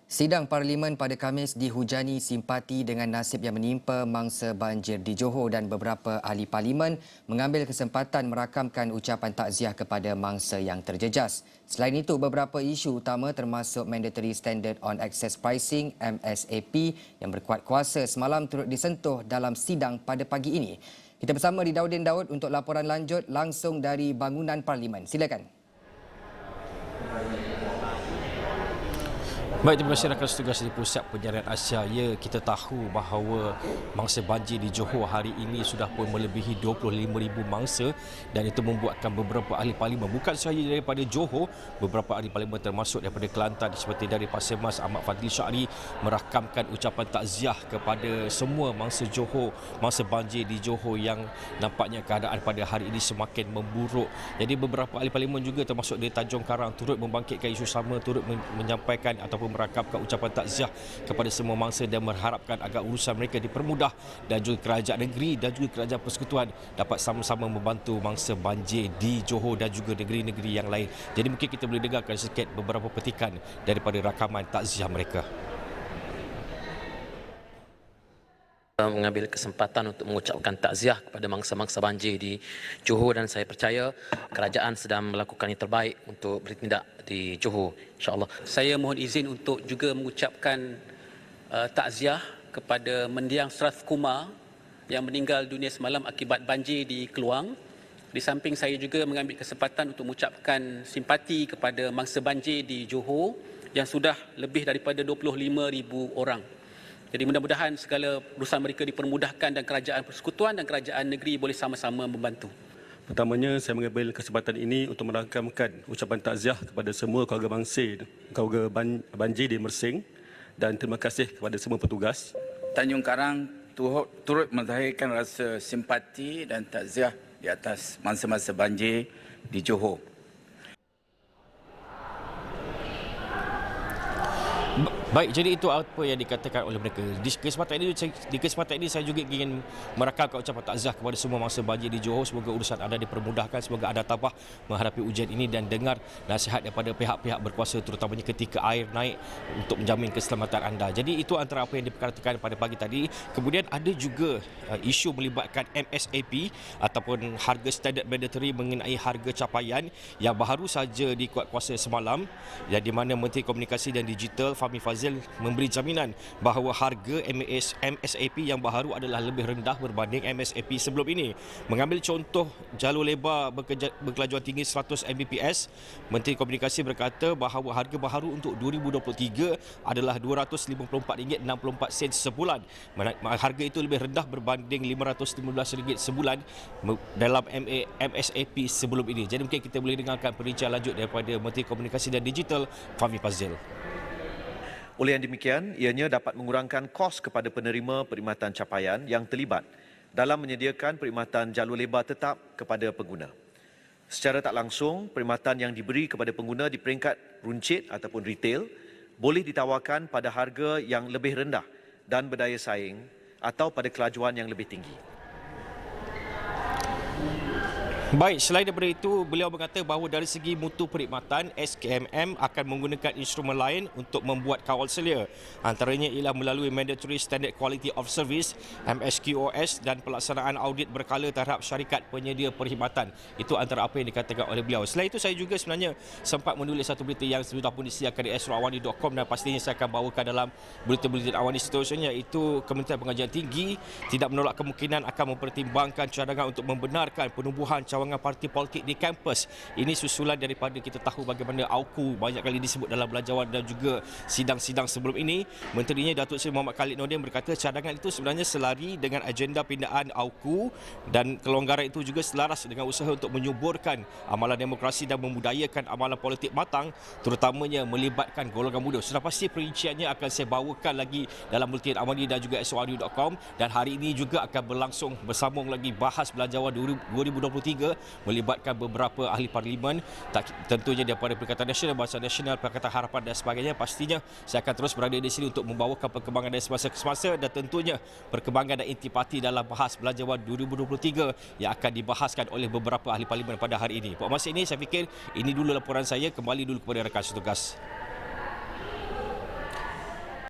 Sidang Parlimen pada Khamis dihujani simpati dengan nasib yang menimpa mangsa banjir di Johor dan beberapa ahli parlimen mengambil kesempatan merakamkan ucapan takziah kepada mangsa yang terjejas. Selain itu, beberapa isu utama termasuk Mandatory Standard on Access Pricing MSAP yang berkuat kuasa semalam turut disentuh dalam sidang pada pagi ini. Kita bersama di Daudin Daud untuk laporan lanjut langsung dari bangunan Parlimen. Silakan. Baik, terima kasih rakan setugas di Pusat Penyiaran Asia. Ya, kita tahu bahawa mangsa banjir di Johor hari ini sudah pun melebihi 25,000 mangsa dan itu membuatkan beberapa ahli parlimen, bukan sahaja daripada Johor, beberapa ahli parlimen termasuk daripada Kelantan seperti dari Pasir Mas Ahmad Fadli Syahri merakamkan ucapan takziah kepada semua mangsa Johor, mangsa banjir di Johor yang nampaknya keadaan pada hari ini semakin memburuk. Jadi beberapa ahli parlimen juga termasuk dari Tanjung Karang turut membangkitkan isu sama, turut menyampaikan ataupun merakamkan ucapan takziah kepada semua mangsa dan mengharapkan agar urusan mereka dipermudah dan juga kerajaan negeri dan juga kerajaan persekutuan dapat sama-sama membantu mangsa banjir di Johor dan juga negeri-negeri yang lain. Jadi mungkin kita boleh dengarkan sikit beberapa petikan daripada rakaman takziah mereka. Mengambil kesempatan untuk mengucapkan takziah kepada mangsa-mangsa banjir di Johor dan saya percaya kerajaan sedang melakukan yang terbaik untuk bertindak di Johor, insya-Allah. Saya mohon izin untuk juga mengucapkan takziah kepada mendiang Serath Kumar yang meninggal dunia semalam akibat banjir di Keluang. Di samping saya juga mengambil kesempatan untuk mengucapkan simpati kepada mangsa banjir di Johor yang sudah lebih daripada 25,000 orang. Jadi mudah-mudahan segala urusan mereka dipermudahkan dan kerajaan persekutuan dan kerajaan negeri boleh sama-sama membantu. Pertamanya, saya mengambil kesempatan ini untuk merakamkan ucapan takziah kepada semua keluarga banjir di Mersing dan terima kasih kepada semua petugas. Tanjung Karang turut menzahirkan rasa simpati dan takziah di atas mangsa-mangsa banjir di Johor. Baik, jadi itu apa yang dikatakan oleh mereka. Di kesempatan ini saya juga ingin merakamkan ucapan takziah kepada semua mangsa banjir di Johor. Semoga urusan anda dipermudahkan, semoga anda tabah menghadapi ujian ini dan dengar nasihat daripada pihak-pihak berkuasa terutamanya ketika air naik untuk menjamin keselamatan anda. Jadi itu antara apa yang diperkatakan pada pagi tadi. Kemudian ada juga isu melibatkan MSAP ataupun harga standard mandatory mengenai harga capaian yang baru saja dikuat kuasa semalam, yang di mana Menteri Komunikasi dan Digital Fahmi Fadzil memberi jaminan bahawa harga MSAP yang baharu adalah lebih rendah berbanding MSAP sebelum ini. Mengambil contoh jalur lebar berkelajuan tinggi 100 Mbps, Menteri Komunikasi berkata bahawa harga baharu untuk 2023 adalah RM254.64 sebulan. Harga itu lebih rendah berbanding RM515 sebulan dalam MSAP sebelum ini. Jadi mungkin kita boleh dengarkan perbincangan lanjut daripada Menteri Komunikasi dan Digital Fahmi Fadzil. Oleh yang demikian, ianya dapat mengurangkan kos kepada penerima perkhidmatan capaian yang terlibat dalam menyediakan perkhidmatan jalur lebar tetap kepada pengguna. Secara tak langsung, perkhidmatan yang diberi kepada pengguna di peringkat runcit ataupun retail boleh ditawarkan pada harga yang lebih rendah dan berdaya saing atau pada kelajuan yang lebih tinggi. Baik, selain daripada itu, beliau berkata bahawa dari segi mutu perkhidmatan, SKMM akan menggunakan instrumen lain untuk membuat kawal selia. Antaranya ialah melalui Mandatory Standard Quality of Service, MSQOS dan pelaksanaan audit berkala terhadap syarikat penyedia perkhidmatan. Itu antara apa yang dikatakan oleh beliau. Selain itu, saya juga sebenarnya sempat menulis satu berita yang sudah pun disiarkan di astroawani.com dan pastinya saya akan bawakan dalam berita-berita awani seterusnya, iaitu Kementerian Pengajian Tinggi tidak menolak kemungkinan akan mempertimbangkan cadangan untuk membenarkan penubuhan cawangan parti politik di kampus. Ini susulan daripada kita tahu bagaimana AUKU banyak kali disebut dalam belanjawan dan juga sidang-sidang sebelum ini. Menterinya Datuk Seri Muhammad Khalid Nordin berkata cadangan itu sebenarnya selari dengan agenda pindaan AUKU dan kelonggaran itu juga selaras dengan usaha untuk menyuburkan amalan demokrasi dan memudayakan amalan politik matang, terutamanya melibatkan golongan muda. Sudah pasti perinciannya akan saya bawakan lagi dalam Bulletin Awani dan juga astroaudio.com, dan hari ini juga akan berlangsung bersambung lagi bahas belanjawan 2023 melibatkan beberapa ahli parlimen, tentunya daripada Perikatan Nasional, Barisan Nasional, Pakatan Harapan dan sebagainya. Pastinya saya akan terus berada di sini untuk membawakan perkembangan dari semasa ke semasa dan tentunya perkembangan dan intipati dalam bahas belanjawan 2023 yang akan dibahaskan oleh beberapa ahli parlimen pada hari ini. Pada masa ini saya fikir ini dulu laporan saya, kembali dulu kepada rakan setugas.